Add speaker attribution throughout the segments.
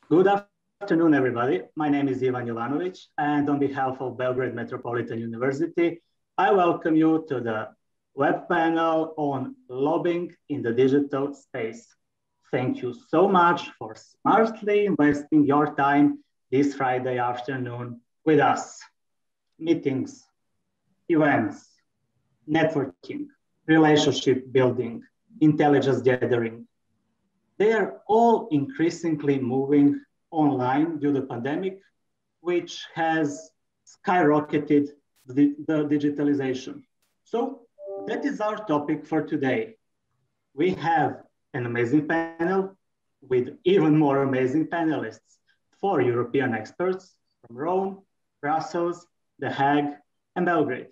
Speaker 1: Good afternoon, everybody. My name is Ivan Jovanovic, and on behalf of Belgrade Metropolitan University, I welcome you to the web panel on lobbying in the digital space. Thank you so much for smartly investing your time this Friday afternoon with us. Meetings, events, networking, relationship building, intelligence gathering. They are all increasingly moving online due to the pandemic, which has skyrocketed the digitalization. So that is our topic for today. We have an amazing panel with even more amazing panelists, 4 European experts from Rome, Brussels, The Hague, and Belgrade.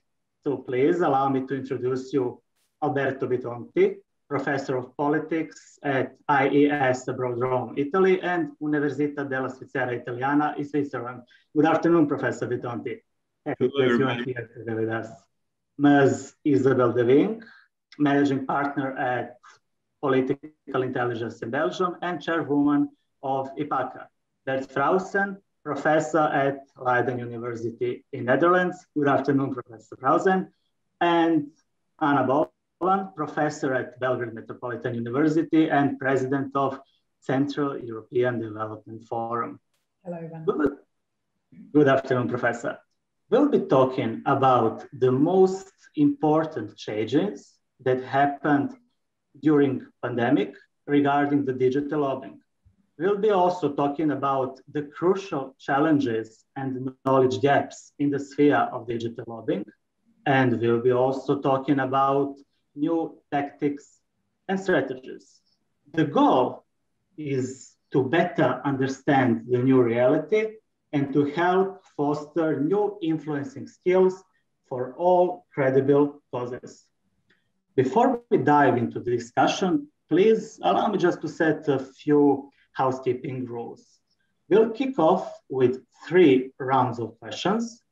Speaker 1: So please allow me to introduce you Alberto Bitonti, professor of politics at IES abroad Rome, Italy, and Università della Svizzera Italiana in Switzerland. Good afternoon, Professor Bitonti. Happy to have you here today with us. Ms. Isabelle De Vinck, managing partner at Political Intelligence in Belgium and chairwoman of IPACA. Bert Fraussen, professor at Leiden University in Netherlands. Good afternoon, Professor Fraussen. And Ana Bovan, professor at Belgrade Metropolitan University and president of Central European Development Forum.
Speaker 2: Hello, Ivan.
Speaker 1: Good afternoon, Professor. We'll be talking about the most important changes that happened during pandemic regarding the digital lobbying. We'll be also talking about the crucial challenges and knowledge gaps in the sphere of digital lobbying. And we'll be also talking about new tactics and strategies. The goal is to better understand the new reality and to help foster new influencing skills for all credible causes. Before we dive into the discussion, please allow me just to set a few housekeeping rules. We'll kick off with 3 rounds of questions.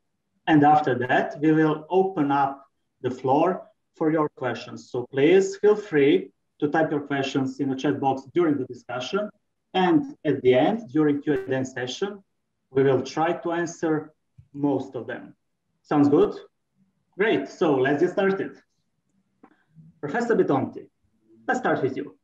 Speaker 1: And after that, we will open up the floor for your questions. So please feel free to type your questions in the chat box during the discussion. And at the end, during Q&A session, we will try to answer most of them. Sounds good? Great, so let's get started. Professor Bitonti, let's start with you.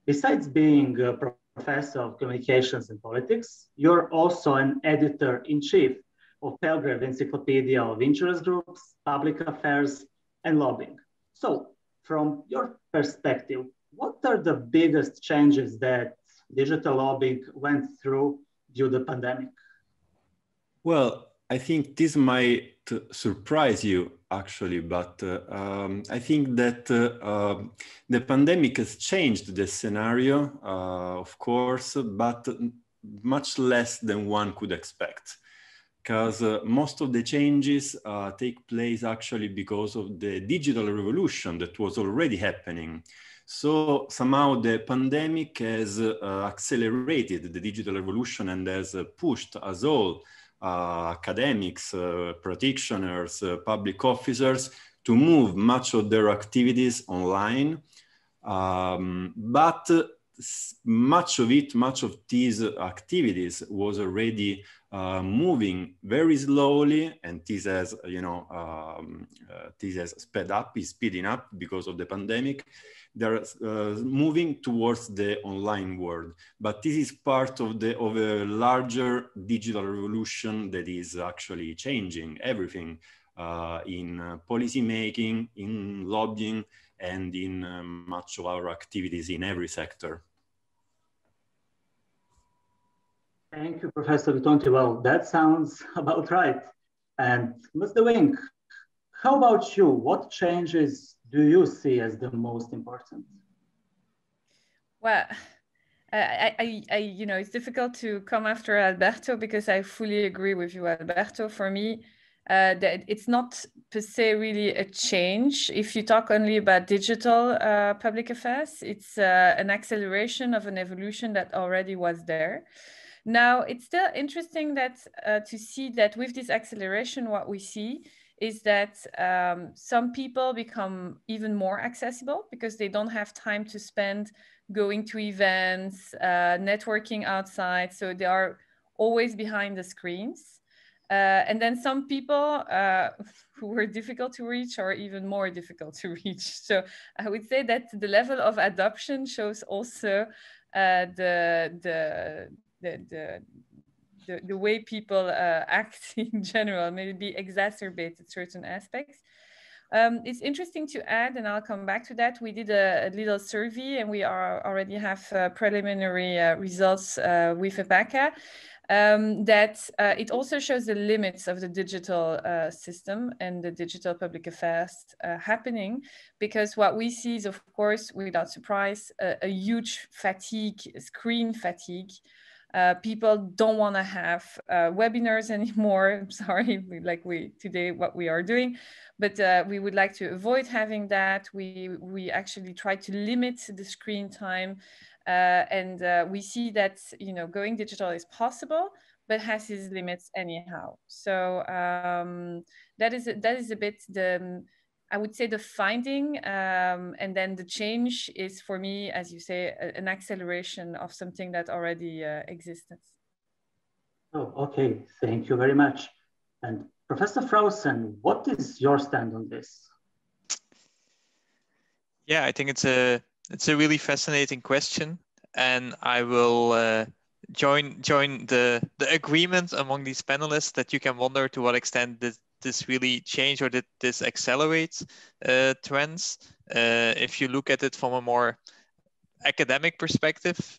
Speaker 1: Besides being a professor of communications and politics, you're also an editor-in-chief of Belgrade Encyclopedia of Interest Groups, Public Affairs, and Lobbying. So, from your perspective, what are the biggest changes that digital lobbying went through due to the pandemic?
Speaker 3: Well, I think this might surprise you, actually, but I think that the pandemic has changed the scenario, of course, but much less than one could expect. Because most of the changes take place actually because of the digital revolution that was already happening. So somehow the pandemic has accelerated the digital revolution and has pushed us all, academics, practitioners, public officers, to move much of their activities online. But much of these activities was already moving very slowly, and this has, is speeding up because of the pandemic. They're moving towards the online world, but this is part of a larger digital revolution that is actually changing everything in policy making, in lobbying, and in much of our activities in every sector.
Speaker 1: Thank you, Professor Bitonti. Well, that sounds about right. And Ms. De Vinck, how about you? What changes do you see as the most important?
Speaker 2: Well, it's difficult to come after Alberto because I fully agree with you, Alberto. For me, that it's not per se really a change. If you talk only about digital public affairs, it's an acceleration of an evolution that already was there. Now, it's still interesting that to see that with this acceleration, what we see is that some people become even more accessible because they don't have time to spend going to events, networking outside. So they are always behind the screens. And then some people who were difficult to reach are even more difficult to reach. So I would say that the level of adoption shows also the way people act in general, maybe exacerbated certain aspects. It's interesting to add, and I'll come back to that. We did a little survey, and we already have preliminary results with petak. That it also shows the limits of the digital system and the digital public affairs happening, because what we see is, of course, without surprise, a huge fatigue, screen fatigue. People don't want to have webinars anymore. I'm sorry, today what we are doing, but we would like to avoid having that. We actually try to limit the screen time. And we see that, you know, going digital is possible, but has its limits anyhow. So that is a bit I would say the finding, and then the change is, for me, as you say, an acceleration of something that already existed.
Speaker 1: Oh, okay, thank you very much. And Professor Fraussen, what is your stand on this?
Speaker 4: Yeah, I think it's a really fascinating question, and I will join the agreement among these panelists that you can wonder to what extent this really change or did this accelerate trends. If you look at it from a more academic perspective,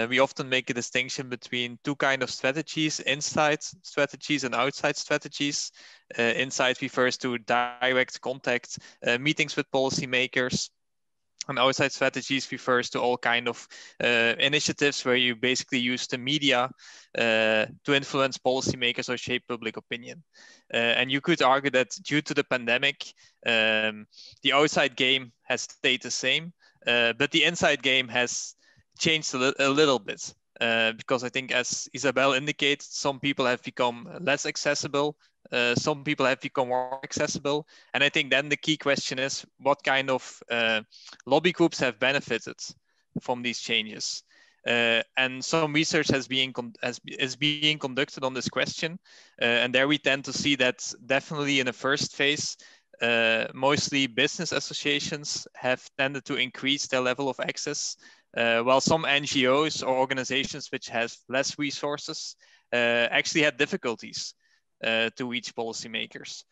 Speaker 4: we often make a distinction between two kinds of strategies: inside strategies and outside strategies. Inside refers to direct contact, meetings with policymakers. And outside strategies refers to all kind of initiatives where you basically use the media to influence policymakers or shape public opinion. And you could argue that due to the pandemic, the outside game has stayed the same, but the inside game has changed a little bit. Because I think, as Isabelle indicated, some people have become less accessible. Some people have become more accessible. And I think then the key question is, what kind of lobby groups have benefited from these changes? And some research is being conducted on this question. And there we tend to see that definitely in the first phase, mostly business associations have tended to increase their level of access, while some NGOs or organizations which have less resources actually had difficulties to reach policymakers.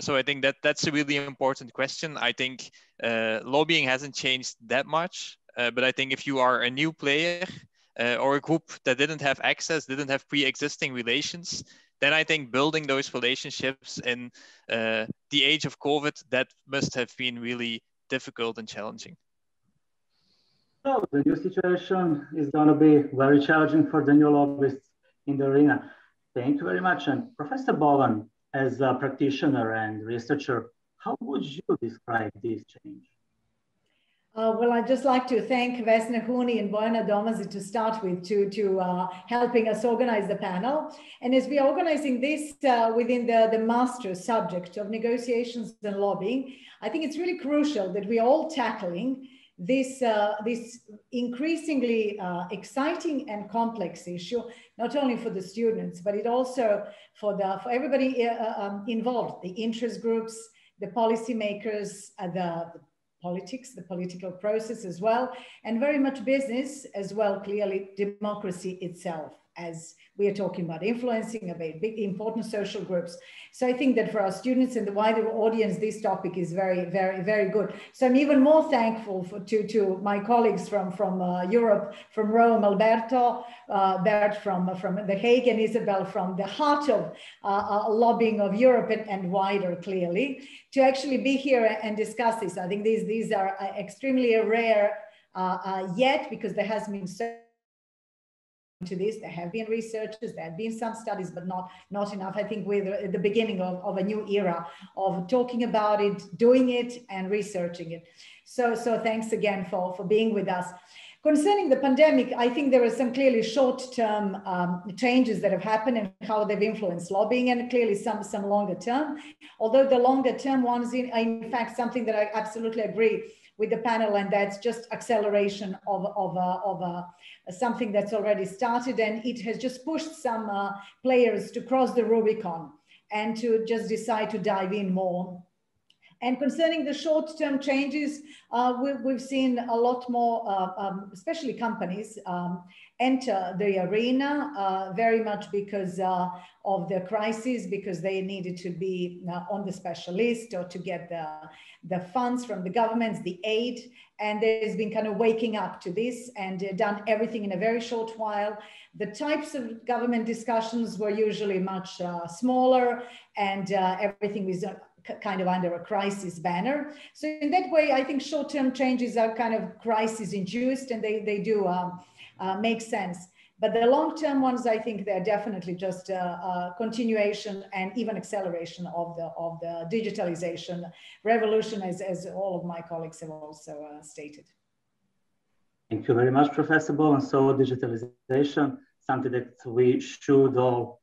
Speaker 4: So I think that's a really important question. I think lobbying hasn't changed that much, but I think if you are a new player or a group that didn't have access, didn't have pre-existing relations, then I think building those relationships in the age of COVID, that must have been really difficult and challenging.
Speaker 1: So the new situation is going to be very challenging for the new lobbyists in the arena. Thank you very much. And Professor Bovan, as a practitioner and researcher, how would you describe this change?
Speaker 5: Well, I'd just like to thank Vesna Huni and Bojana Domazi to start with, to helping us organize the panel. And as we are organizing this within the master subject of negotiations and lobbying, I think it's really crucial that we are all tackling this increasingly exciting and complex issue, not only for the students, but it also for everybody involved, the interest groups, the policymakers, the politics, the political process as well, and very much business as well, clearly democracy itself, as we are talking about influencing a big important social groups. So I think that for our students and the wider audience, this topic is very, very, very good. So I'm even more thankful to my colleagues from Europe, from Rome, Alberto, Bert from The Hague, and Isabelle from the heart of lobbying of Europe and wider, clearly, to actually be here and discuss this. I think these are extremely rare yet, because there has been so to this. There have been researchers, there have been some studies, but not enough. I think we're at the beginning of a new era of talking about it, doing it, and researching it. So thanks again for being with us. Concerning the pandemic, I think there are some clearly short-term changes that have happened and how they've influenced lobbying, and clearly some longer term. Although the longer term ones, in fact, something that I absolutely agree with the panel, and that's just acceleration of something that's already started, and it has just pushed some players to cross the Rubicon and to just decide to dive in more. And concerning the short-term changes, we've seen a lot more, especially companies, enter the arena very much because of the crisis, because they needed to be on the special list or to get the funds from the governments, the aid. And there's been kind of waking up to this and done everything in a very short while. The types of government discussions were usually much smaller, and everything was kind of under a crisis banner. So in that way, I think short-term changes are kind of crisis-induced, and they do make sense. But the long-term ones, I think they're definitely just a continuation and even acceleration of the digitalization revolution, as all of my colleagues have also stated.
Speaker 1: Thank you very much, Professor Bovan. So digitalization, something that we should all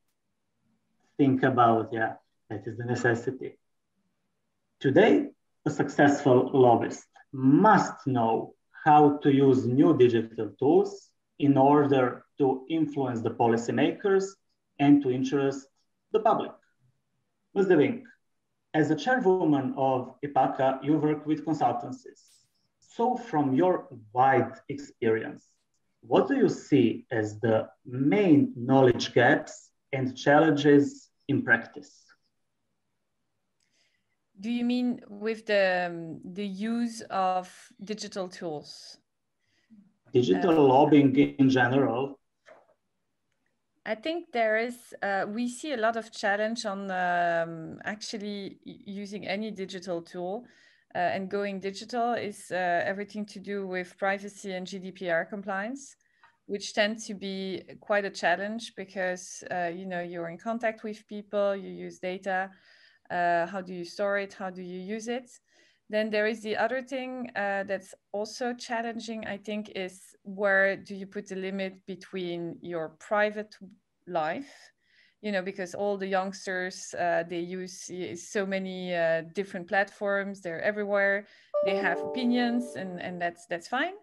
Speaker 1: think about. Yeah, that is the necessity. Today, a successful lobbyist must know how to use new digital tools in order to influence the policymakers and to interest the public. Ms. De Vinck, as a chairwoman of IPACA, you work with consultancies. So from your wide experience, what do you see as the main knowledge gaps and challenges in practice?
Speaker 2: Do you mean with the use of digital tools?
Speaker 1: Digital lobbying in general.
Speaker 2: I think there is, we see a lot of challenge on actually using any digital tool, and going digital is everything to do with privacy and GDPR compliance, which tend to be quite a challenge because, you know, you're in contact with people, you use data. How do you store it? How do you use it? Then there is the other thing that's also challenging, I think, is where do you put the limit between your private life, you know, because all the youngsters, they use so many different platforms, they're everywhere, they have opinions, and that's fine.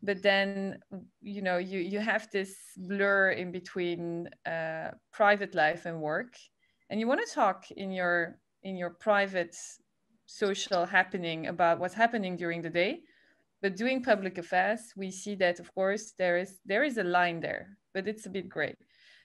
Speaker 2: But then, you know, you have this blur in between private life and work, and you want to talk in your private social happening about what's happening during the day, but doing public affairs, we see that, of course, there is a line there, but it's a bit gray.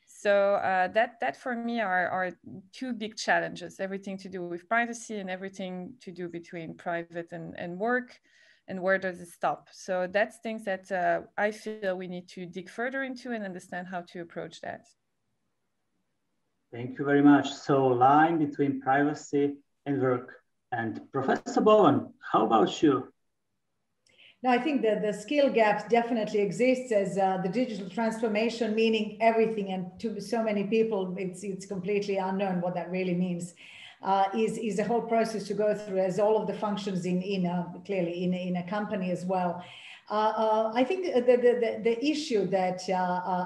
Speaker 2: So that for me are two big challenges: everything to do with privacy and everything to do between private and work, and where does it stop? So that's things that I feel we need to dig further into and understand how to approach that.
Speaker 1: Thank you very much. So line between privacy and work. And Professor Bovan, how about you?
Speaker 5: No, I think that the skill gaps definitely exists as the digital transformation, meaning everything, and to so many people, it's completely unknown what that really means. Is a whole process to go through, as all of the functions clearly in a company as well. I think the issue that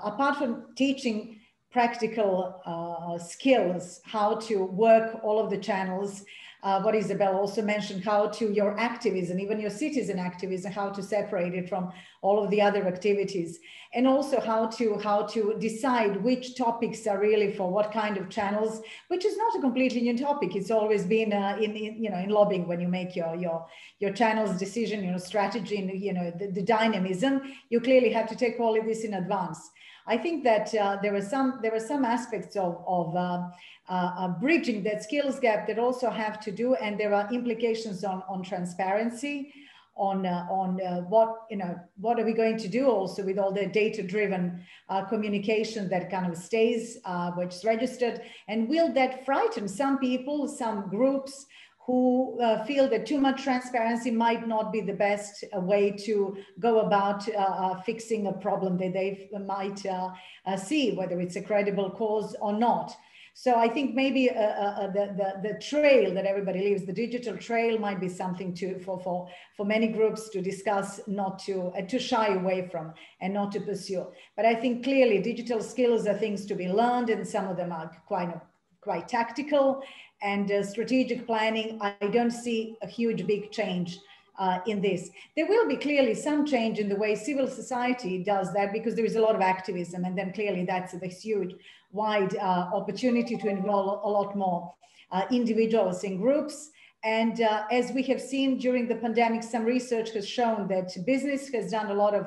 Speaker 5: apart from teaching practical skills, how to work all of the channels, what Isabelle also mentioned, how to your activism, even your citizen activism, how to separate it from all of the other activities, and also how to decide which topics are really for what kind of channels, which is not a completely new topic. It's always been in lobbying, when you make your channels decision, strategy, and the dynamism, you clearly have to take all of this in advance. I think that there were some aspects of bridging that skills gap that also have to do, and there are implications on transparency, on what are we going to do also with all the data-driven communication that kind of stays, which is registered, and will that frighten some people, some groups who feel that too much transparency might not be the best way to go about fixing a problem that they might see, whether it's a credible cause or not. So I think maybe the trail that everybody leaves, the digital trail, might be something for many groups to discuss, not to shy away from and not to pursue. But I think clearly digital skills are things to be learned, and some of them are quite tactical. And strategic planning, I don't see a huge big change in this. There will be clearly some change in the way civil society does that, because there is a lot of activism, and then clearly that's this huge, wide opportunity to involve a lot more individuals in groups. And as we have seen during the pandemic, some research has shown that business has done a lot of,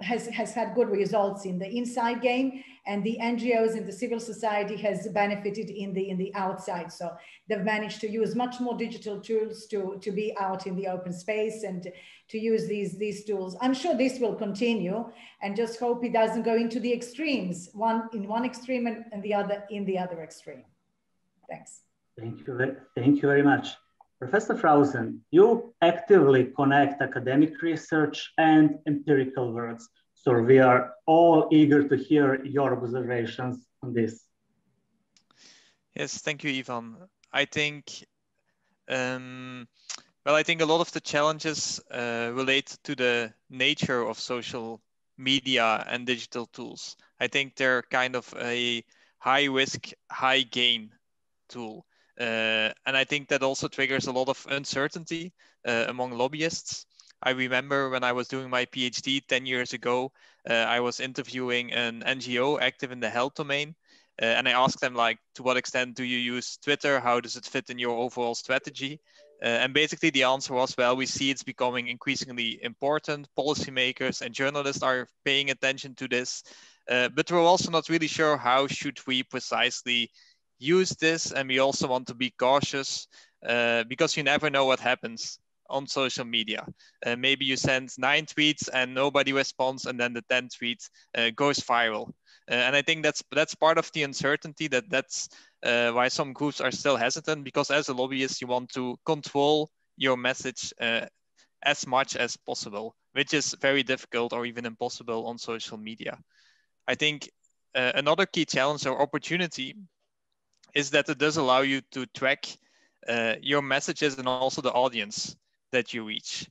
Speaker 5: has had good results in the inside game, and the NGOs and the civil society has benefited in the outside. So they've managed to use much more digital tools to be out in the open space and to use these tools. I'm sure this will continue, and just hope it doesn't go into the extremes, one in one extreme and the other in the other extreme. Thanks.
Speaker 1: Thank you very much. Professor Fraussen, you actively connect academic research and empirical works. So we are all eager to hear your observations on this.
Speaker 4: Yes, thank you, Ivan. I think, I think a lot of the challenges relate to the nature of social media and digital tools. I think they're kind of a high risk, high gain tool. And I think that also triggers a lot of uncertainty among lobbyists. I remember when I was doing my PhD 10 years ago, I was interviewing an NGO active in the health domain. And I asked them, like, to what extent do you use Twitter? How does it fit in your overall strategy? And basically the answer was, well, we see it's becoming increasingly important. Policymakers and journalists are paying attention to this. But we're also not really sure how should we precisely use this, and we also want to be cautious because you never know what happens on social media. Maybe you send 9 tweets and nobody responds, and then the 10th tweet goes viral. And I think that's part of the uncertainty, that's why some groups are still hesitant, because as a lobbyist, you want to control your message as much as possible, which is very difficult or even impossible on social media. I think another key challenge or opportunity is that it does allow you to track your messages and also the audience that you reach.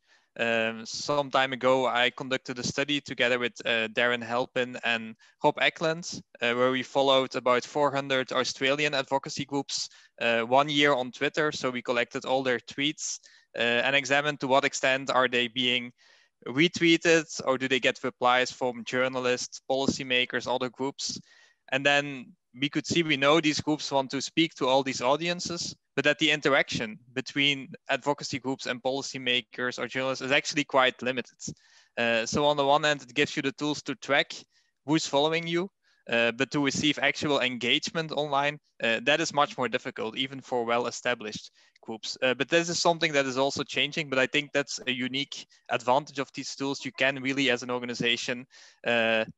Speaker 4: Some time ago, I conducted a study together with Darren Halpin and Rob Eklund, where we followed about 400 Australian advocacy groups 1 year on Twitter. So we collected all their tweets and examined to what extent are they being retweeted, or do they get replies from journalists, policymakers, other groups. And then we could see, we know these groups want to speak to all these audiences, but that the interaction between advocacy groups and policymakers or journalists is actually quite limited. So on the one hand, it gives you the tools to track who's following you, but to receive actual engagement online, that is much more difficult, even for well-established groups. But this is something that is also changing, but I think that's a unique advantage of these tools. You can really, as an organization,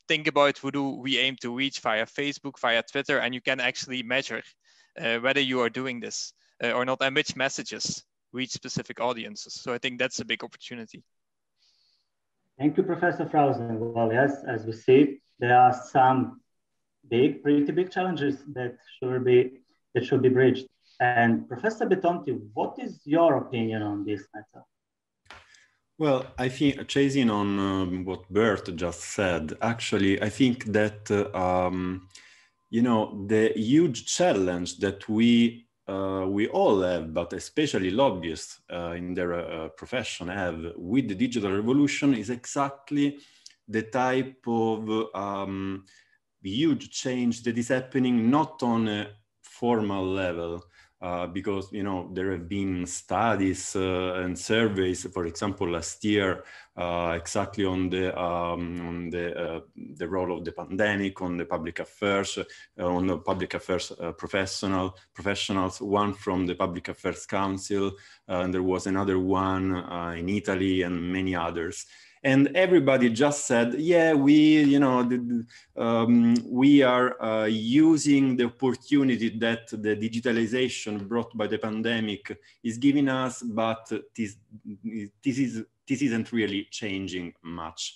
Speaker 4: think about who do we aim to reach via Facebook, via Twitter, and you can actually measure whether you are doing this or not, and which messages reach specific audiences. So I think that's a big opportunity.
Speaker 1: Thank you, Professor Fraussen. Well, yes, as we see, there are some pretty big challenges that should be bridged. And Professor Bitonti, what is your opinion on this matter?
Speaker 3: Well, I think, chasing on what Bert just said, actually, I think that, you know, the huge challenge that we all have, but especially lobbyists in their profession have with the digital revolution is exactly the type of huge change that is happening not on a formal level, because, you know, there have been studies and surveys, for example, last year, exactly on the role of the pandemic, on the public affairs, professionals, one from the Public Affairs Council, and there was another one in Italy, and many others. And everybody just said, yeah, we are using the opportunity that the digitalization brought by the pandemic is giving us, but this isn't really changing much.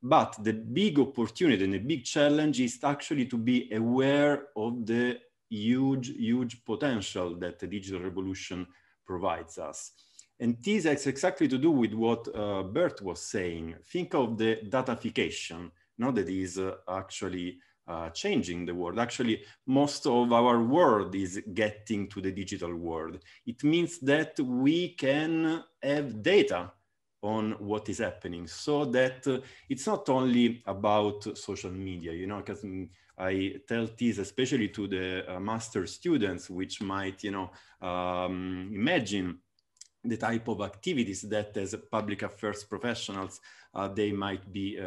Speaker 3: But the big opportunity and the big challenge is actually to be aware of the huge potential that the digital revolution provides us. And this has exactly to do with what Bert was saying. Think of the datafication, that is actually changing the world. Actually, most of our world is getting to the digital world. It means that we can have data on what is happening, so that it's not only about social media, you know, because I tell this especially to the master students, which might, you know, imagine the type of activities that as public affairs professionals they might be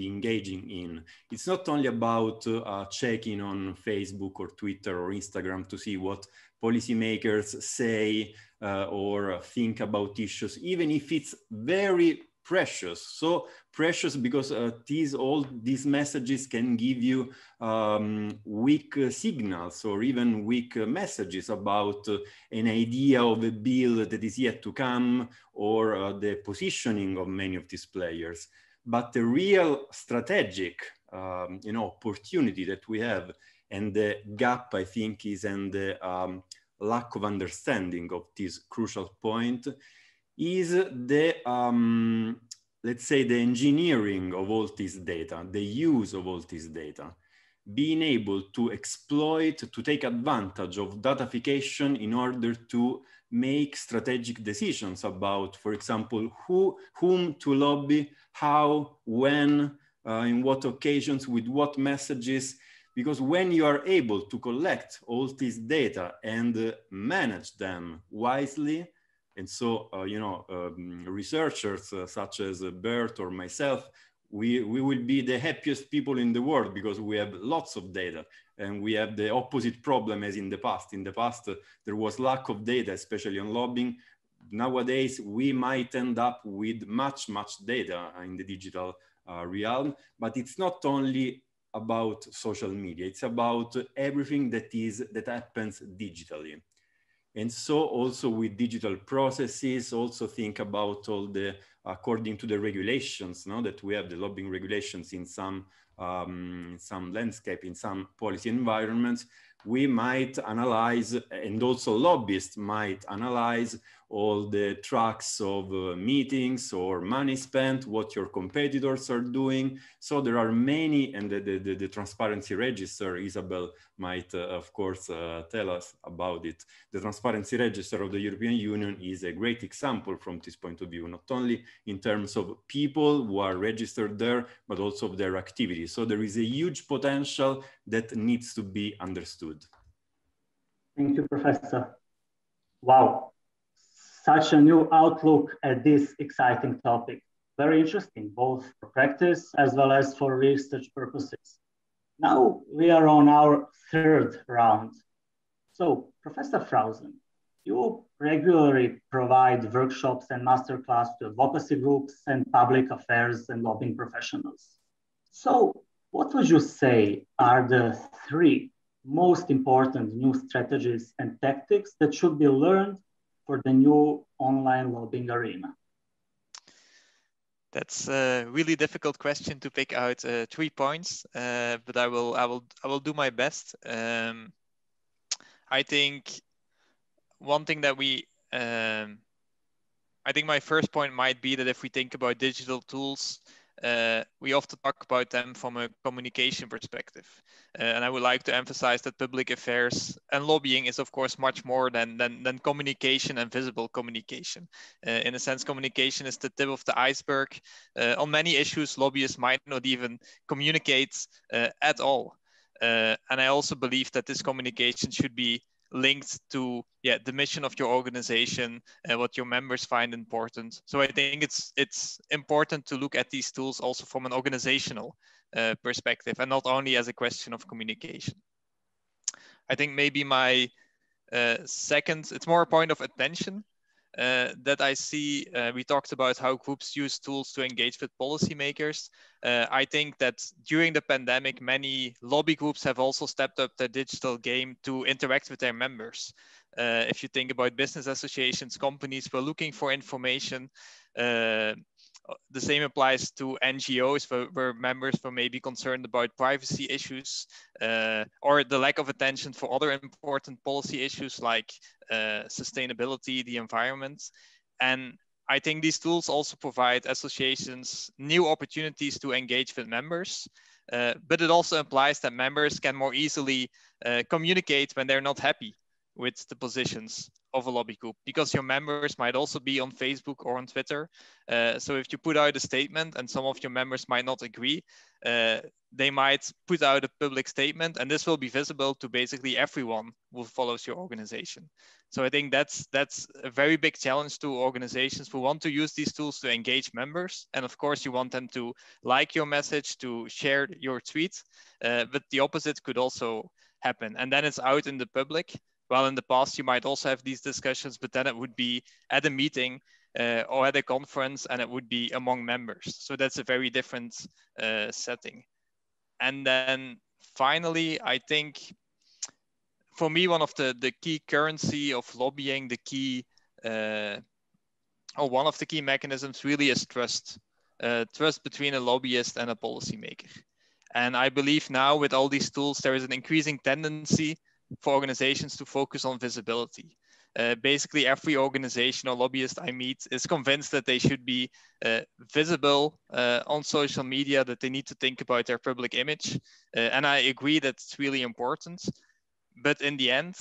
Speaker 3: engaging in. It's not only about checking on Facebook or Twitter or Instagram to see what policymakers say or think about issues, even if it's very precious. So precious because all these messages can give you weak signals or even weak messages about an idea of a bill that is yet to come, or the positioning of many of these players. But the real strategic you know, opportunity that we have, and the gap, I think, is in the lack of understanding of this crucial point, is the, let's say, the engineering of all this data, the use of all this data, being able to exploit, to take advantage of datafication in order to make strategic decisions about, for example, whom to lobby, how, when, in what occasions, with what messages. Because when you are able to collect all this data and manage them wisely, and so, you know, researchers such as Bert or myself, we will be the happiest people in the world, because we have lots of data, and we have the opposite problem as in the past. In the past, there was lack of data, especially on lobbying. Nowadays, we might end up with much data in the digital realm, but it's not only about social media, it's about everything that happens digitally. And so also with digital processes, also think about all the, according to the regulations, no, that we have, the lobbying regulations in some landscape, in some policy environments, we might analyze, and also lobbyists might analyze all the tracks of meetings or money spent, what your competitors are doing. So there are many, and the transparency register, Isabelle might, of course, tell us about it. The transparency register of the European Union is a great example from this point of view, not only in terms of people who are registered there, but also of their activities. So there is a huge potential that needs to be understood.
Speaker 1: Thank you, Professor. Wow, such a new outlook at this exciting topic. Very interesting, both for practice as well as for research purposes. Now we are on our third round. So, Professor Fraussen, you regularly provide workshops and masterclass to advocacy groups and public affairs and lobbying professionals. So, what would you say are the three most important new strategies and tactics that should be learned for the new online lobbying arena?
Speaker 4: That's a really difficult question to pick out 3 points, but I will do my best. I think one thing that I think my first point might be that if we think about digital tools, we often talk about them from a communication perspective. And I would like to emphasize that public affairs and lobbying is, of course, much more than communication and visible communication. In a sense, communication is the tip of the iceberg. On many issues, lobbyists might not even communicate at all. And I also believe that this communication should be linked to the mission of your organization and what your members find important. So I think it's important to look at these tools also from an organizational perspective, and not only as a question of communication. I think maybe my second, it's more a point of attention that I see. We talked about how groups use tools to engage with policymakers. I think that during the pandemic, many lobby groups have also stepped up their digital game to interact with their members. If you think about business associations, companies were looking for information. The same applies to NGOs where members were maybe concerned about privacy issues or the lack of attention for other important policy issues like sustainability, the environment. And I think these tools also provide associations new opportunities to engage with members. but it also implies that members can more easily communicate when they're not happy with the positions of a lobby group, because your members might also be on Facebook or on Twitter. So if you put out a statement and some of your members might not agree, they might put out a public statement, and this will be visible to basically everyone who follows your organization. So I think that's a very big challenge to organizations who want to use these tools to engage members. And of course, you want them to like your message, to share your tweet, but the opposite could also happen. And then it's out in the public. Well, in the past, you might also have these discussions, but then it would be at a meeting or at a conference, and it would be among members. So that's a very different setting. And then finally, I think for me, one of the key currency of lobbying, the key, or one of the key mechanisms really is trust. Trust between a lobbyist and a policymaker. And I believe now with all these tools, there is an increasing tendency for organizations to focus on visibility. Basically, every organization or lobbyist I meet is convinced that they should be visible on social media, that they need to think about their public image. And I agree that it's really important. But in the end,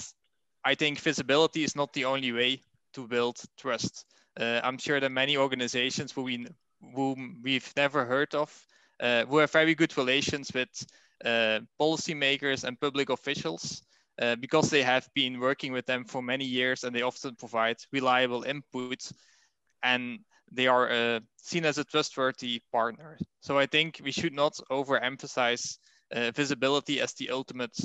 Speaker 4: I think visibility is not the only way to build trust. I'm sure that many organizations whom we've never heard of, who have very good relations with policymakers and public officials, because they have been working with them for many years, and they often provide reliable input, and they are seen as a trustworthy partner. So I think we should not overemphasize visibility as the ultimate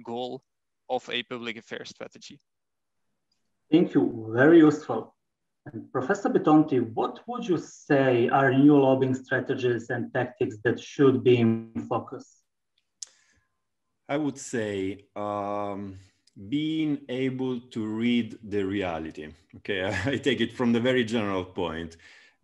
Speaker 4: goal of a public affairs strategy.
Speaker 1: Thank you, very useful. And Professor Bitonti, what would you say are new lobbying strategies and tactics that should be in focus?
Speaker 3: I would say being able to read the reality. Okay, I take it from the very general point.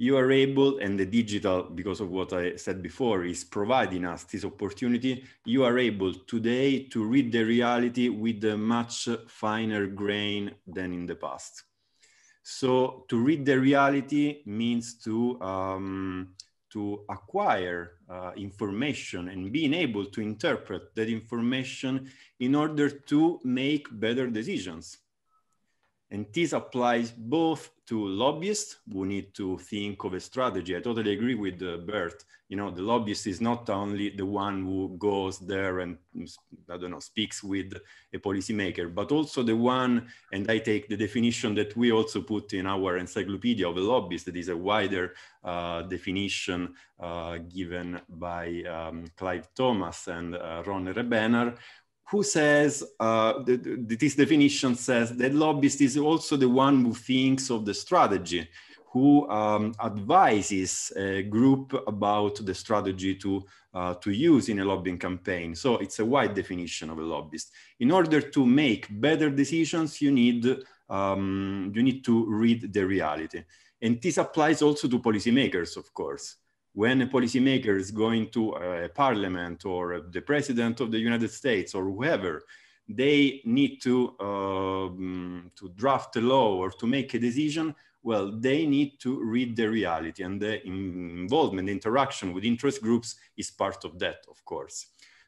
Speaker 3: You are able, and the digital, because of what I said before, is providing us this opportunity. You are able today to read the reality with a much finer grain than in the past. So to read the reality means to acquire information and being able to interpret that information in order to make better decisions. And this applies both to lobbyists who need to think of a strategy. I totally agree with Bert. You know, the lobbyist is not only the one who goes there and, I don't know, speaks with a policymaker, but also the one, and I take the definition that we also put in our encyclopedia of a lobbyist, that is a wider definition given by Clive Thomas and Ron Rebener, who says, this definition says that lobbyist is also the one who thinks of the strategy, who advises a group about the strategy to use in a lobbying campaign. So it's a wide definition of a lobbyist. In order to make better decisions, you need to read the reality. And this applies also to policymakers, of course. When a policymaker is going to a parliament or the president of the United States or whoever, they need to draft a law or to make a decision. Well, they need to read the reality, and the involvement, the interaction with interest groups is part of that, of course.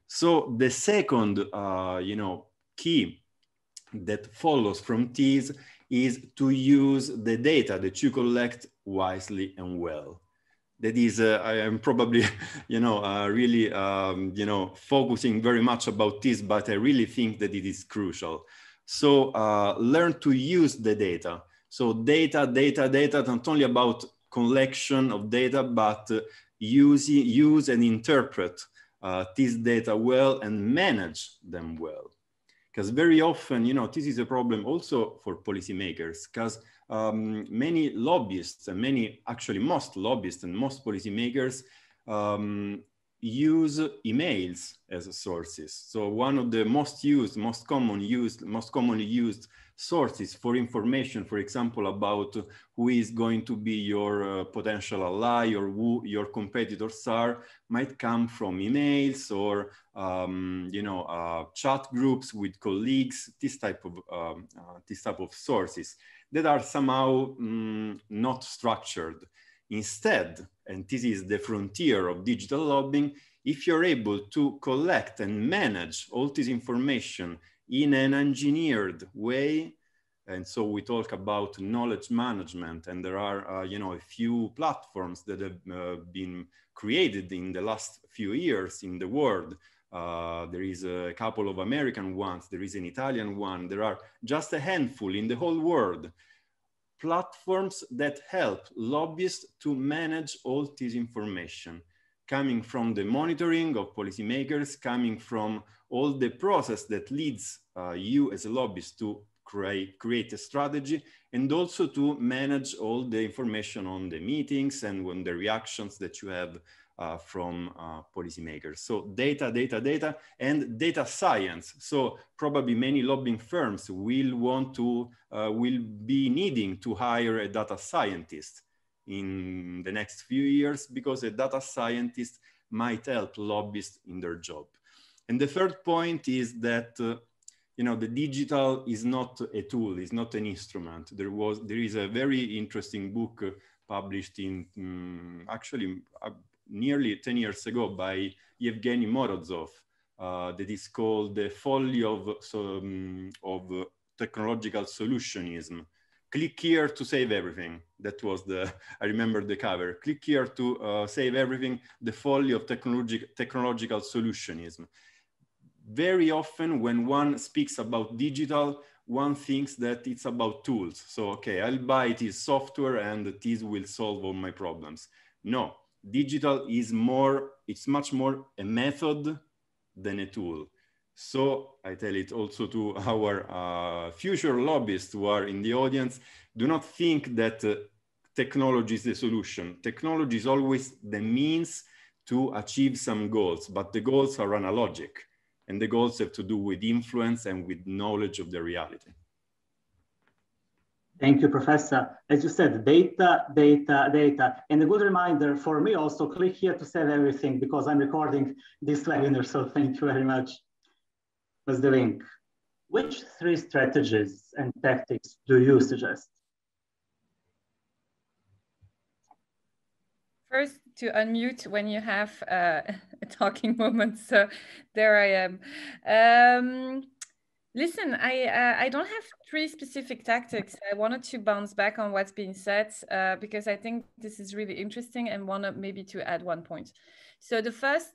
Speaker 3: So the second, key that follows from this is to use the data that you collect wisely and well. That is, I am probably, really, focusing very much about this, but I really think that it is crucial. So learn to use the data. So data, not only about collection of data, but use and interpret this data well and manage them well. Because very often, this is a problem also for policymakers, because many lobbyists and most lobbyists and most policymakers use emails as sources. So one of the most commonly used sources for information, for example, about who is going to be your potential ally or who your competitors are, might come from emails or chat groups with colleagues. This type of sources that are somehow not structured. Instead, and this is the frontier of digital lobbying, if you're able to collect and manage all this information in an engineered way, and so we talk about knowledge management, and there are, you know, a few platforms that have been created in the last few years in the world. There is a couple of American ones, there is an Italian one, there are just a handful in the whole world. Platforms that help lobbyists to manage all this information, coming from the monitoring of policymakers, coming from all the process that leads you as a lobbyist to create a strategy, and also to manage all the information on the meetings and on the reactions that you have from policymakers. So data, data, data, and data science. So probably many lobbying firms will want to, will be needing to hire a data scientist in the next few years, because a data scientist might help lobbyists in their job. And the third point is that, you know, the digital is not a tool, is not an instrument. There is a very interesting book published in, actually, nearly 10 years ago by Evgeny Morozov that is called The Folly of Technological Solutionism. Click here to save everything. That was the, I remember the cover. Click here to save everything, the folly of technological solutionism. Very often when one speaks about digital, one thinks that it's about tools. So, okay, I'll buy this software and this will solve all my problems. No. Digital is more, it's much more a method than a tool. So I tell it also to our future lobbyists who are in the audience, do not think that technology is the solution. Technology is always the means to achieve some goals, but the goals are analogic, and the goals have to do with influence and with knowledge of the reality.
Speaker 1: Thank you, Professor. As you said, data, data, data. And a good reminder for me also, click here to save everything, because I'm recording this webinar, so thank you very much. Ms. De Vinck, which 3 strategies and tactics do you suggest?
Speaker 2: First, to unmute when you have a talking moment. So there I am. Listen, I don't have 3 specific tactics. I wanted to bounce back on what's been said because I think this is really interesting, and wanted maybe to add 1 point. So the first,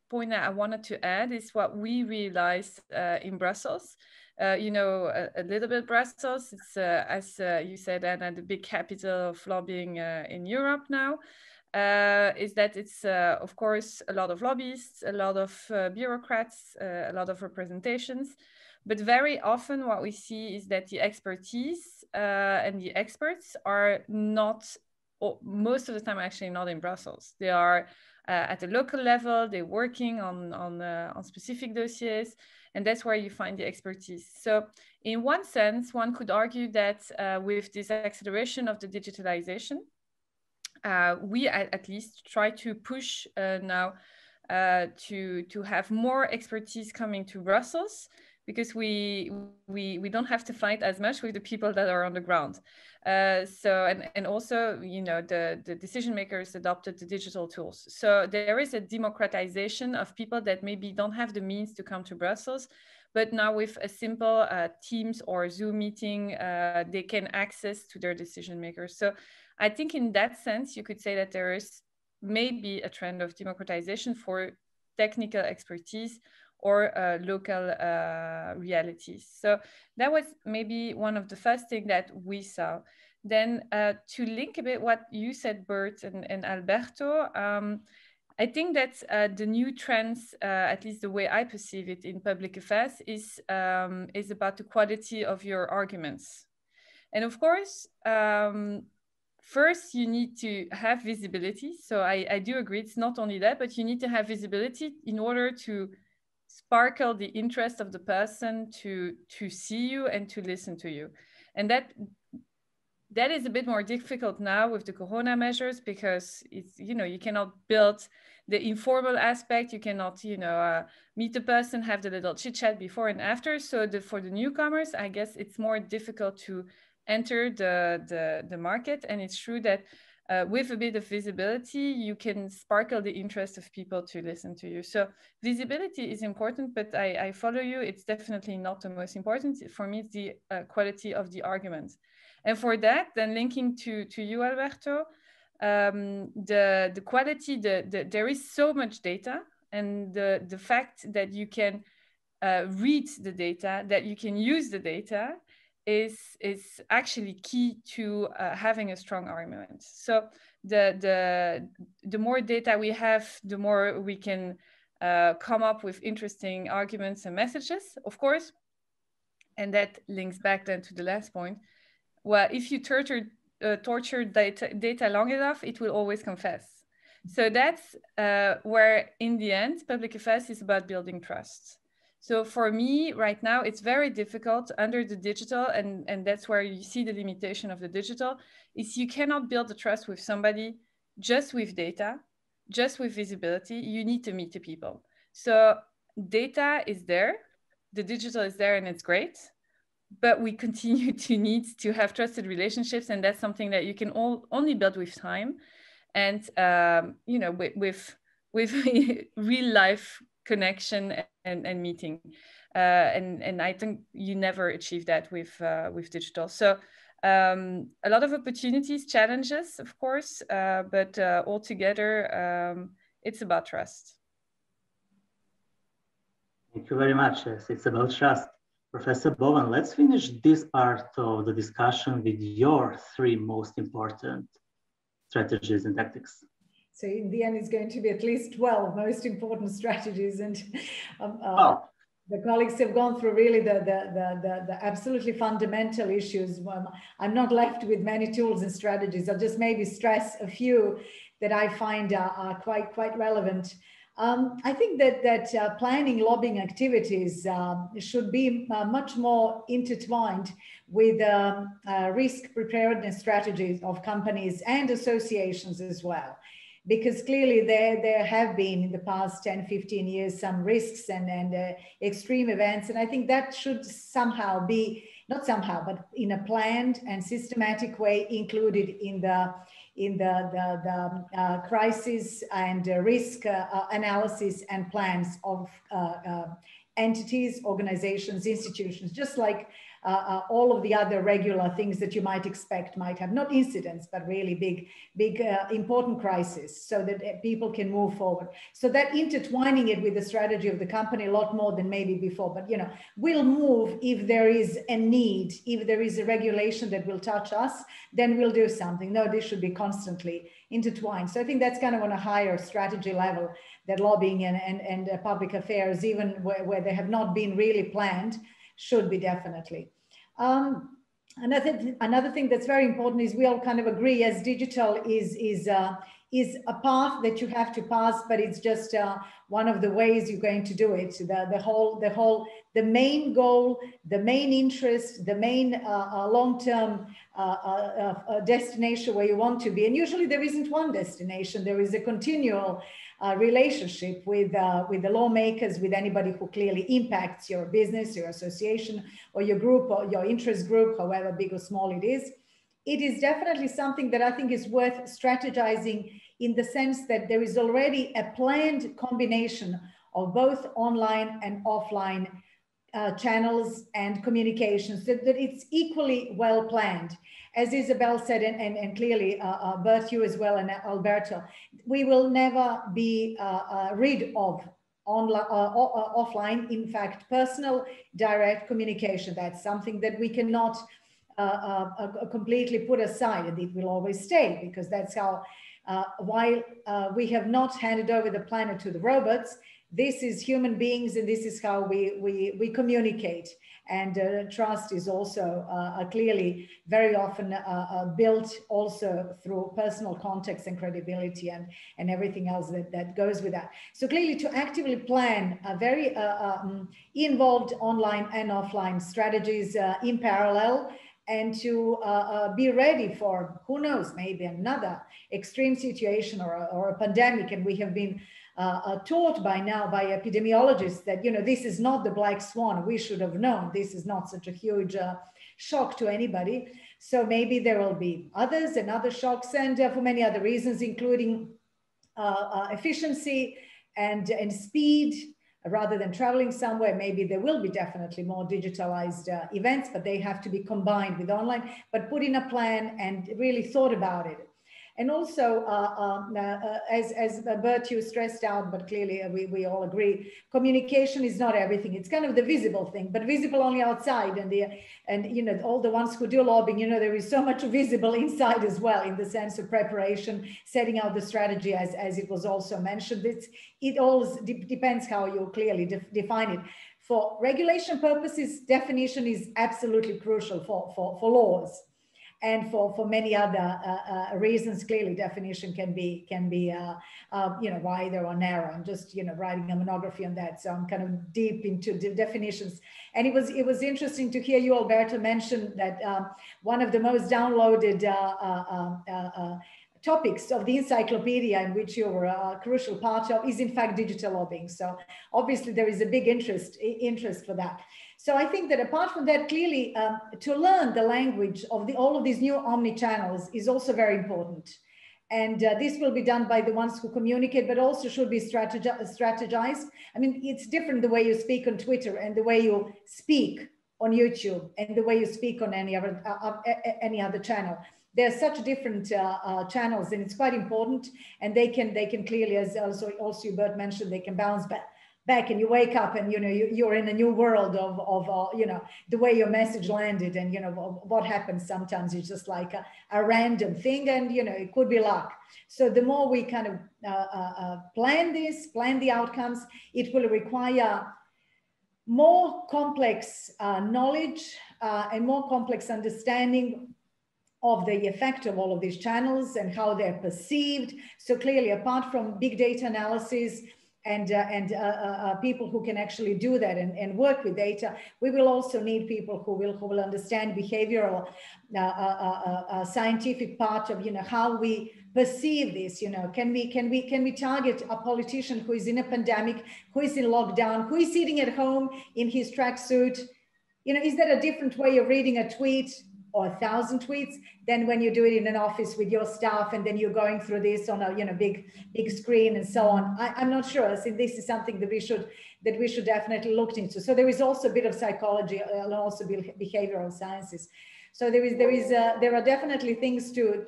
Speaker 2: point that I wanted to add is what we realized in Brussels. A little bit Brussels. It's as you said, Anna, the big capital of lobbying in Europe now. Is that it's, of course, a lot of lobbyists, a lot of bureaucrats, a lot of representations. But very often what we see is that the expertise and the experts are not, most of the time actually not in Brussels. They are at the local level, they're working on specific dossiers, and that's where you find the expertise. So in one sense, one could argue that with this acceleration of the digitalization, we at least try to push now to have more expertise coming to Brussels, because we don't have to fight as much with the people that are on the ground. And also, the decision makers adopted the digital tools. So there is a democratization of people that maybe don't have the means to come to Brussels, but now with a simple Teams or Zoom meeting, they can access to their decision makers. So I think in that sense, you could say that there is maybe a trend of democratization for technical expertise or local realities. So that was maybe one of the first things that we saw. Then to link a bit what you said, Bert and Alberto, I think that the new trends, at least the way I perceive it in public affairs, is about the quality of your arguments. And of course, first, you need to have visibility. So I do agree, it's not only that, but you need to have visibility in order to sparkle the interest of the person to see you and to listen to you. And that is a bit more difficult now with the Corona measures, because it's, you cannot build the informal aspect. You cannot, meet the person, have the little chit chat before and after. So for the newcomers, I guess it's more difficult to enter the market. And it's true that with a bit of visibility, you can sparkle the interest of people to listen to you. So visibility is important, but I follow you. It's definitely not the most important. For me, it's the quality of the argument. And for that, then linking to you, Alberto, the quality, there is so much data, and the fact that you can read the data, that you can use the data, is actually key to having a strong argument. So the more data we have, the more we can come up with interesting arguments and messages, of course. And that links back then to the last point. Well, if you torture data long enough, it will always confess. So that's where, in the end, public affairs is about building trust. So for me, right now, it's very difficult under the digital, and that's where you see the limitation of the digital, is you cannot build the trust with somebody just with data, just with visibility. You need to meet the people. So data is there, the digital is there, and it's great. But we continue to need to have trusted relationships, and that's something that you can only build with time, and you know, with real life connection and meeting, and I think you never achieve that with digital. So a lot of opportunities, challenges, of course, but altogether, it's about trust.
Speaker 1: Thank you very much. Yes, it's about trust. Professor Bovan, let's finish this part of the discussion with your 3 most important strategies and tactics.
Speaker 5: So in the end, it's going to be at least 12 most important strategies. And the colleagues have gone through really the absolutely fundamental issues. I'm not left with many tools and strategies. I'll just maybe stress a few that I find are quite relevant. I think that planning lobbying activities should be much more intertwined with risk preparedness strategies of companies and associations as well. Because clearly there have been in the past 10, 15 years some risks and extreme events. And I think that should somehow be, not somehow, but in a planned and systematic way included in the crisis and risk analysis and plans of entities, organizations, institutions, just like all of the other regular things that you might expect might have, not incidents, but really big important crises, so that people can move forward. So that intertwining it with the strategy of the company a lot more than maybe before, but you know, we'll move if there is a need, if there is a regulation that will touch us, then we'll do something. No, this should be constantly intertwined. So I think that's kind of on a higher strategy level, that lobbying and public affairs, even where they have not been really planned, should be definitely. Another thing that's very important is we all kind of agree, as digital is a path that you have to pass, but it's just one of the ways you're going to do it. The main goal, the main interest, the main long-term destination where you want to be. And usually there isn't one destination. There is a continual relationship with the lawmakers, with anybody who clearly impacts your business, your association, or your group, or your interest group, however big or small it is. It is definitely something that I think is worth strategizing, in the sense that there is already a planned combination of both online and offline channels and communications, that it's equally well planned. As Isabelle said, and clearly Bert, you as well, and Alberto, we will never be rid of online, offline, in fact, personal direct communication. That's something that we cannot completely put aside, and it will always stay, because that's how, while we have not handed over the planet to the robots, this is human beings, and this is how we communicate. And trust is also clearly very often built also through personal context and credibility and everything else that goes with that. So clearly, to actively plan a very involved online and offline strategies in parallel, and to be ready for, who knows, maybe another extreme situation or a pandemic. And we have been taught by now by epidemiologists that, you know, this is not the black swan. We should have known. This is not such a huge shock to anybody. So maybe there will be others and other shocks, and for many other reasons, including efficiency and speed. Rather than traveling somewhere, maybe there will be definitely more digitalized events, but they have to be combined with online, but put in a plan and really thought about it. And also, as Bert, you stressed out, but clearly we all agree, communication is not everything. It's kind of the visible thing, but visible only outside. And you know, all the ones who do lobbying, you know, there is so much visible inside as well, in the sense of preparation, setting out the strategy, as it was also mentioned. It all depends how you clearly define it. For regulation purposes, definition is absolutely crucial for laws. And for many other reasons, clearly definition can be you know, wider or narrow. I'm just, you know, writing a monography on that, so I'm kind of deep into the definitions. And it was interesting to hear you, Alberto, mention that one of the most downloaded topics of the encyclopedia, in which you were a crucial part of, is in fact digital lobbying. So obviously there is a big interest for that. So I think that apart from that, clearly to learn the language of all of these new omni-channels is also very important. And this will be done by the ones who communicate, but also should be strategized. I mean, it's different the way you speak on Twitter and the way you speak on YouTube and the way you speak on any other channel. There are such different channels, and it's quite important. And they can clearly, as also Bert mentioned, they can bounce back, and you wake up and, you know, you're in a new world of you know, the way your message landed, and, you know, what happens sometimes is just like a random thing, and, you know, it could be luck. So the more we kind of plan the outcomes, it will require more complex knowledge and more complex understanding of the effect of all of these channels and how they're perceived. So clearly, apart from big data analysis and people who can actually do that and work with data, we will also need people who will understand behavioral scientific part of, you know, how we perceive this. You know, can we target a politician who is in a pandemic, who is in lockdown, who is sitting at home in his tracksuit? You know, is that a different way of reading a tweet or 1,000 tweets than when you do it in an office with your staff, and then you're going through this on a, you know, big screen and so on? I'm not sure. I think this is something that we should definitely look into. So there is also a bit of psychology and also behavioral sciences. So there are definitely things to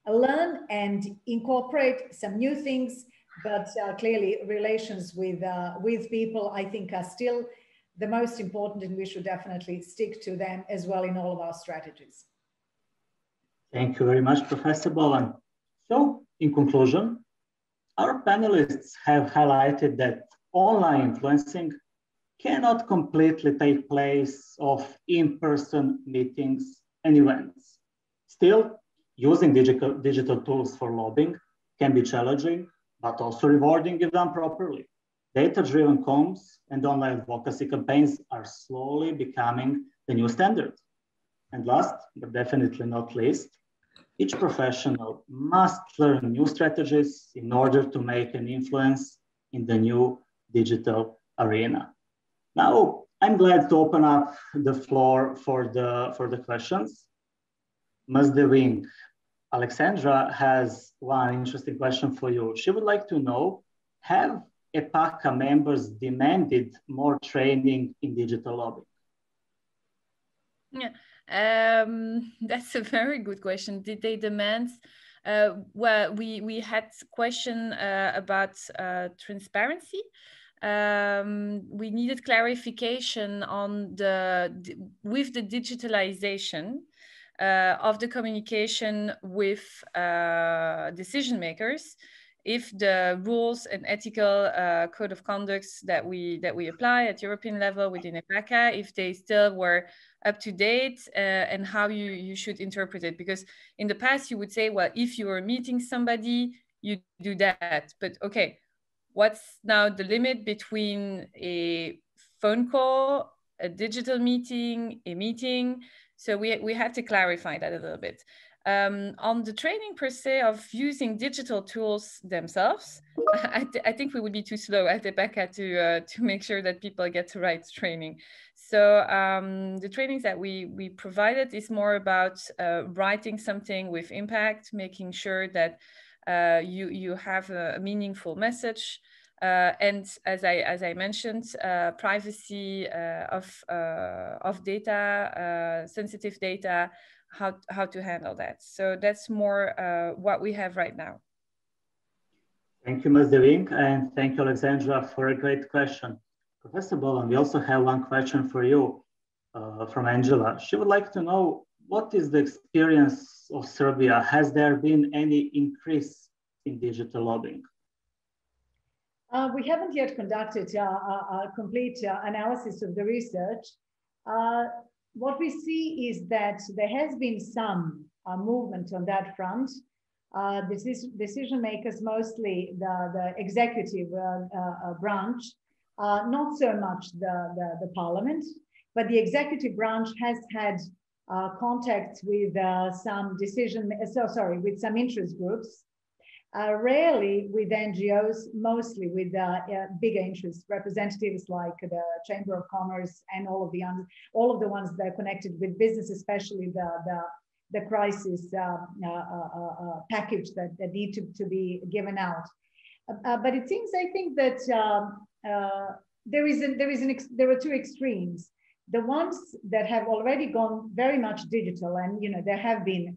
Speaker 5: learn and incorporate some new things, but clearly relations with people, I think, are still the most important, and we should definitely stick to them as well in all of our strategies.
Speaker 1: Thank you very much, Professor Bovan. So, in conclusion, our panelists have highlighted that online influencing cannot completely take place of in-person meetings and events. Still, using digital tools for lobbying can be challenging, but also rewarding if done properly. Data-driven comms and online advocacy campaigns are slowly becoming the new standard. And last, but definitely not least, each professional must learn new strategies in order to make an influence in the new digital arena. Now, I'm glad to open up the floor for the questions. Ms. De Vinck, Alexandra has one interesting question for you. She would like to know, have EPACA members demanded more training in digital lobbying?
Speaker 2: Yeah, that's a very good question. Did they demand? Well, we had a question about transparency. We needed clarification on with the digitalization of the communication with decision makers, if the rules and ethical code of conducts that we apply at European level within EPACA, if they still were up to date, and how you should interpret it. Because in the past you would say, well, if you are meeting somebody, you do that. But okay, what's now the limit between a phone call, a digital meeting, a meeting? So we had to clarify that a little bit. On the training per se of using digital tools themselves, I think we would be too slow at EPACA to make sure that people get the right training. So the trainings that we provided is more about writing something with impact, making sure that you have a meaningful message, and as I mentioned, privacy of data, sensitive data, how to handle that. So that's more what we have right now.
Speaker 1: Thank you, Ms. De Vinck, and thank you, Alexandra, for a great question. Professor Bovan, we also have one question for you from Angela. She would like to know, what is the experience of Serbia? Has there been any increase in digital lobbying?
Speaker 5: We haven't yet conducted a complete analysis of the research. What we see is that there has been some movement on that front. Decision makers, mostly the executive branch, not so much the parliament, but the executive branch has had contact with with some interest groups, rarely with NGOs, mostly with bigger interest representatives like the Chamber of Commerce and all of the ones that are connected with business, especially the crisis package that need to be given out. But it seems, I think, that there are two extremes. The ones that have already gone very much digital, and there have been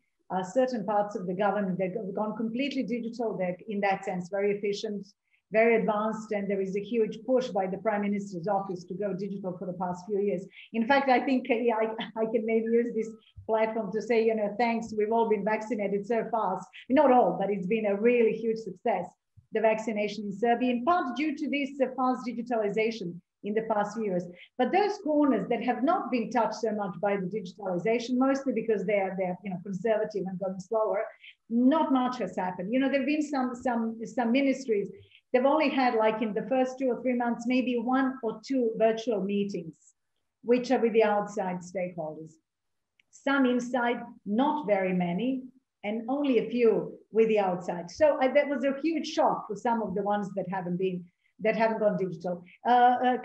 Speaker 5: certain parts of the government that have gone completely digital. They're in that sense very efficient, very advanced, and there is a huge push by the Prime Minister's office to go digital for the past few years. In fact, I think I can maybe use this platform to say, thanks, we've all been vaccinated so fast. Not all, but it's been a really huge success, the vaccination in Serbia, in part due to this fast digitalization in the past few years. But those corners that have not been touched so much by the digitalization, mostly because they're conservative and going slower, not much has happened. There've been some ministries. They've only had, like in the first 2 or 3 months, maybe 1 or 2 virtual meetings, which are with the outside stakeholders. Some inside, not very many, and only a few with the outside. So that was a huge shock for some of the ones that haven't gone digital.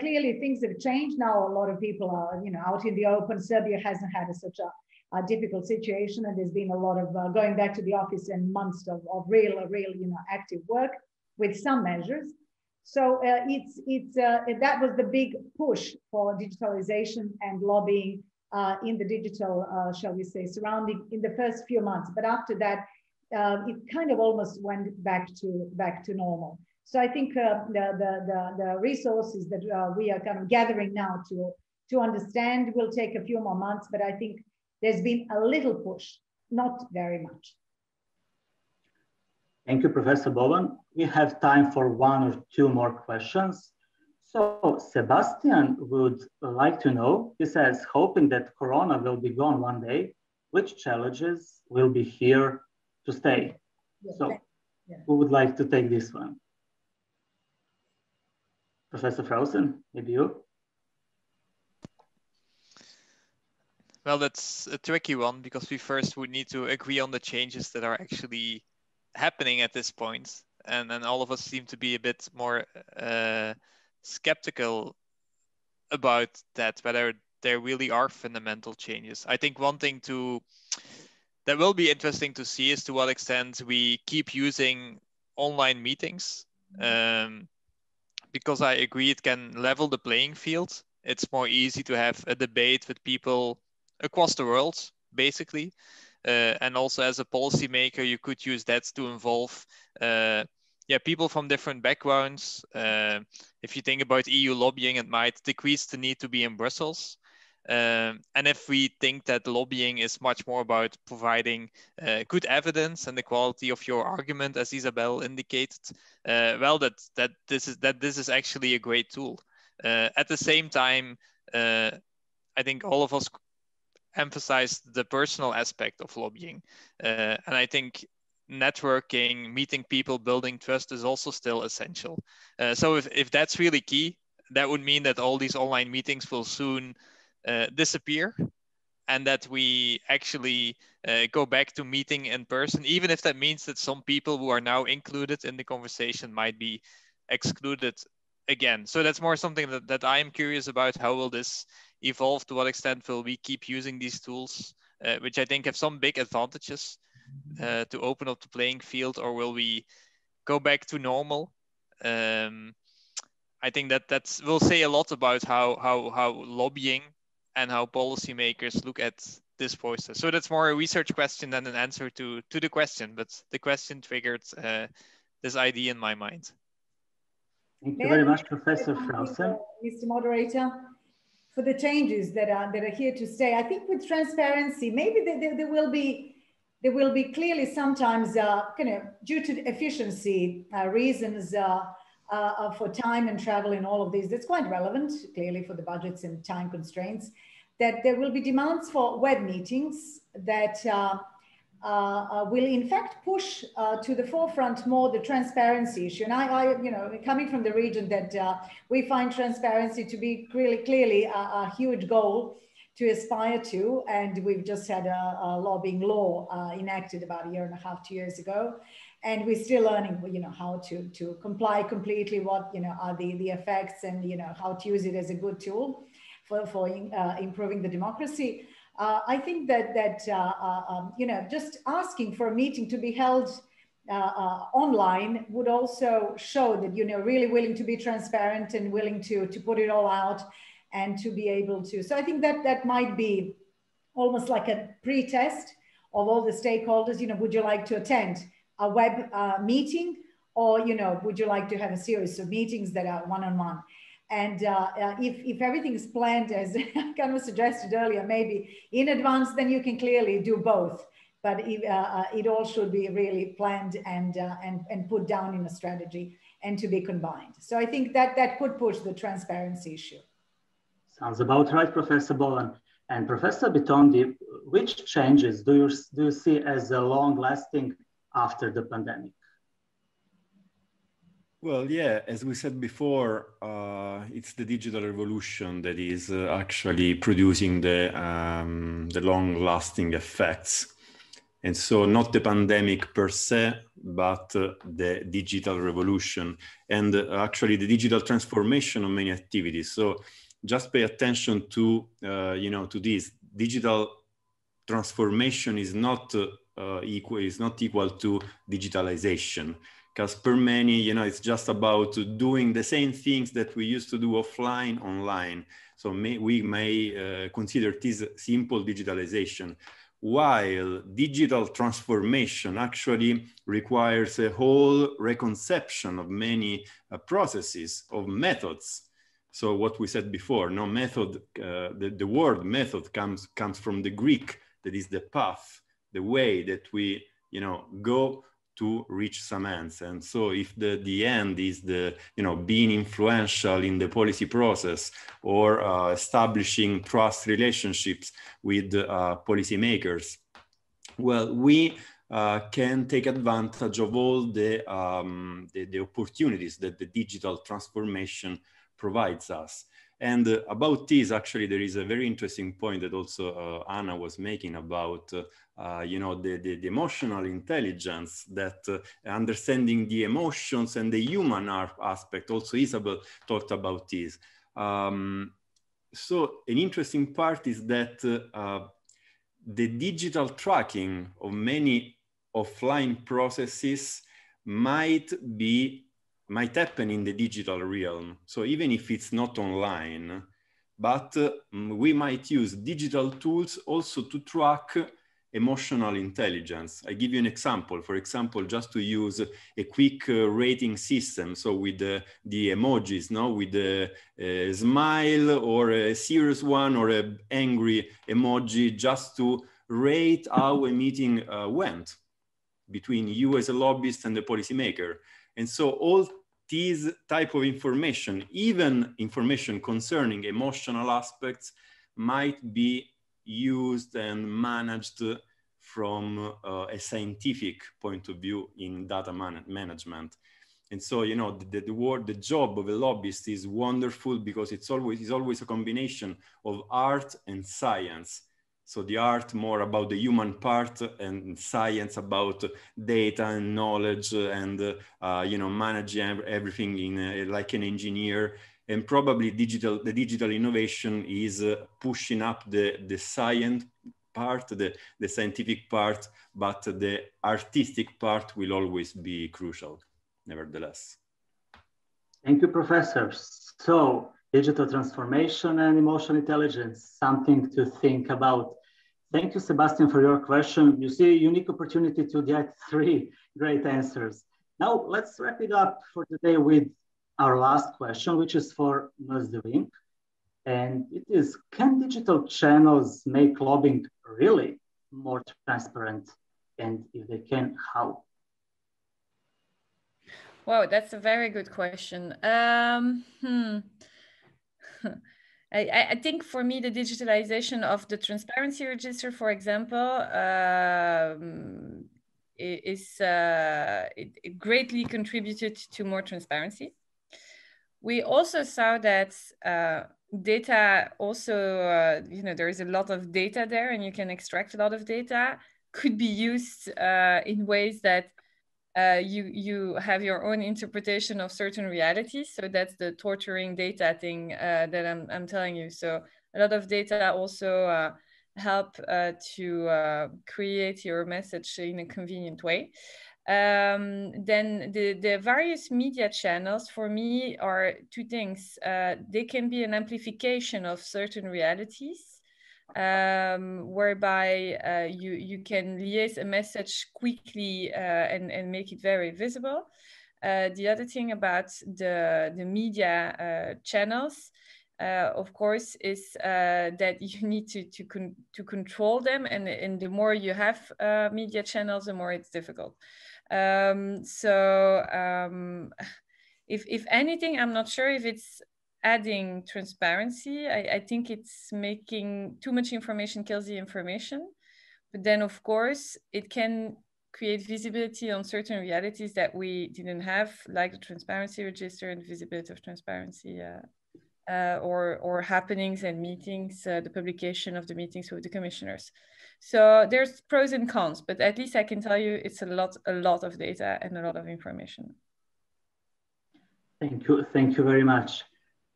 Speaker 5: Clearly, things have changed now. A lot of people are, out in the open. Serbia hasn't had such a difficult situation, and there's been a lot of going back to the office and months of real, active work with some measures. So that was the big push for digitalization and lobbying in the digital, shall we say, surrounding in the first few months. But after that, it kind of almost went back to normal. So I think the resources that we are kind of gathering now to understand will take a few more months, but I think there's been a little push, not very much.
Speaker 1: Thank you, Professor Bovan. We have time for 1 or 2 more questions. So Sebastian would like to know, he says, hoping that Corona will be gone one day, which challenges will be here to stay? Yeah. So who would like to take this one? Professor Fraussen, maybe you?
Speaker 4: Well, that's a tricky one because we first would need to agree on the changes that are actually happening at this point. And then all of us seem to be a bit more skeptical about that, whether there really are fundamental changes. I think one thing that will be interesting to see is to what extent we keep using online meetings. Because I agree it can level the playing field. It's more easy to have a debate with people across the world, basically. And also as a policymaker, you could use that to involve people from different backgrounds. If you think about EU lobbying, it might decrease the need to be in Brussels. And if we think that lobbying is much more about providing good evidence and the quality of your argument, as Isabelle indicated, that this is actually a great tool. At the same time, I think all of us emphasize the personal aspect of lobbying, and I think networking, meeting people, building trust is also still essential. So if that's really key, that would mean that all these online meetings will soon disappear, and that we actually go back to meeting in person, even if that means that some people who are now included in the conversation might be excluded again. So that's more something that I am curious about. How will this evolve? To what extent will we keep using these tools, which I think have some big advantages to open up the playing field, or will we go back to normal? I think that will say a lot about how lobbying and how policymakers look at this process. So that's more a research question than an answer to the question, but the question triggered this idea in my mind.
Speaker 1: Thank you very much, Professor Fraussen.
Speaker 5: Mr. Moderator, for the changes that are here to stay. I think with transparency, maybe there will be clearly sometimes due to efficiency reasons for time and travel and all of these. That's quite relevant, clearly, for the budgets and time constraints. That there will be demands for web meetings that will in fact push to the forefront more the transparency issue. And I coming from the region that we find transparency to be clearly a huge goal to aspire to. And we've just had a lobbying law enacted about 1.5 to 2 years ago. And we're still learning, how to comply completely, what, are the effects, and, how to use it as a good tool for improving the democracy. I think that just asking for a meeting to be held online would also show that, really willing to be transparent and willing to put it all out and to be able to. So I think that might be almost like a pre-test of all the stakeholders. Would you like to attend a web meeting, or, would you like to have a series of meetings that are one-on-one? And if everything is planned, as I kind of suggested earlier, maybe in advance, then you can clearly do both. But it all should be really planned and put down in a strategy and to be combined. So I think that could push the transparency issue.
Speaker 1: Sounds about right, Professor Bovan. And Professor Bitonti, which changes do you see as long-lasting after the pandemic?
Speaker 3: Well, yeah, as we said before, it's the digital revolution that is actually producing the long-lasting effects. And so not the pandemic per se, but the digital revolution and actually the digital transformation of many activities. So just pay attention to, to this. Digital transformation is not equal to digitalization. Because per many, it's just about doing the same things that we used to do offline, online. So we may consider this simple digitalization, while digital transformation actually requires a whole reconception of many processes, of methods. So what we said before, method, the word method comes from the Greek, that is the path, the way that we, go to reach some ends. And so if the end is being influential in the policy process, or establishing trust relationships with policymakers, well, we can take advantage of all the opportunities that the digital transformation provides us. And about this, actually, there is a very interesting point that also Ana was making about, the emotional intelligence, that understanding the emotions and the human aspect. Also, Isabelle talked about this. So an interesting part is that the digital tracking of many offline processes might happen in the digital realm. So even if it's not online, but we might use digital tools also to track emotional intelligence. I give you an example. For example, just to use a quick rating system. So with the emojis, with a smile or a serious one or an angry emoji, just to rate how a meeting went between you as a lobbyist and the policymaker. And so all these type of information, even information concerning emotional aspects, might be used and managed from a scientific point of view in data management. And so, the job of a lobbyist is wonderful because it's always a combination of art and science. So the art more about the human part, and science about data and knowledge, and you know, managing everything in like an engineer. And probably the digital innovation is pushing up the science part, the scientific part, but the artistic part will always be crucial, nevertheless.
Speaker 1: Thank you, Professor. So, digital transformation and emotional intelligence, something to think about. Thank you, Sebastian, for your question. You see a unique opportunity to get 3 great answers. Now, let's wrap it up for today with our last question, which is for Ms. De Vinck. And it is, can digital channels make lobbying really more transparent? And if they can, how?
Speaker 2: Wow, that's a very good question. I think for me, the digitalization of the transparency register, for example, it greatly contributed to more transparency. We also saw that data also, you know, there is a lot of data there and you can extract a lot of data, could be used in ways that you have your own interpretation of certain realities. So that's the torturing data thing that I'm telling you. So a lot of data also help to create your message in a convenient way. Then the various media channels for me are 2 things. They can be an amplification of certain realities, whereby you can liaise a message quickly and make it very visible. The other thing about the media channels, of course, is that you need to control them, and the more you have media channels, the more it's difficult. If anything, I'm not sure if it's adding transparency. I think it's making too much information kills the information. But then, of course, it can create visibility on certain realities that we didn't have, like the transparency register and visibility of transparency, or happenings and meetings, the publication of the meetings with the commissioners. So there's pros and cons, but at least I can tell you it's a lot of data and a lot of information.
Speaker 1: Thank you very much.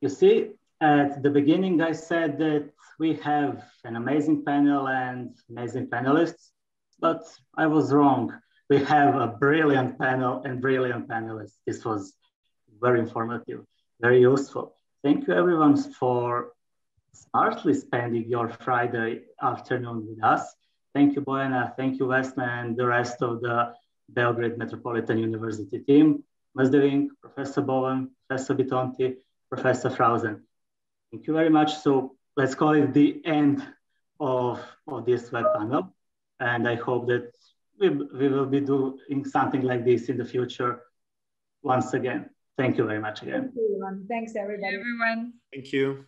Speaker 1: You see, at the beginning, I said that we have an amazing panel and amazing panelists, but I was wrong. We have a brilliant panel and brilliant panelists. This was very informative, very useful. Thank you everyone for smartly spending your Friday afternoon with us. Thank you, Bojana. Thank you, Vesna, and the rest of the Belgrade Metropolitan University team. Ms. De Vinck, Professor Bovan, Professor Bitonti, Professor Fraussen. Thank you very much. So let's call it the end of this web panel. And I hope that we will be doing something like this in the future once again. Thank you very much again.
Speaker 5: Thank you, everyone. Thanks, everybody.
Speaker 2: Everyone.
Speaker 3: Thank you.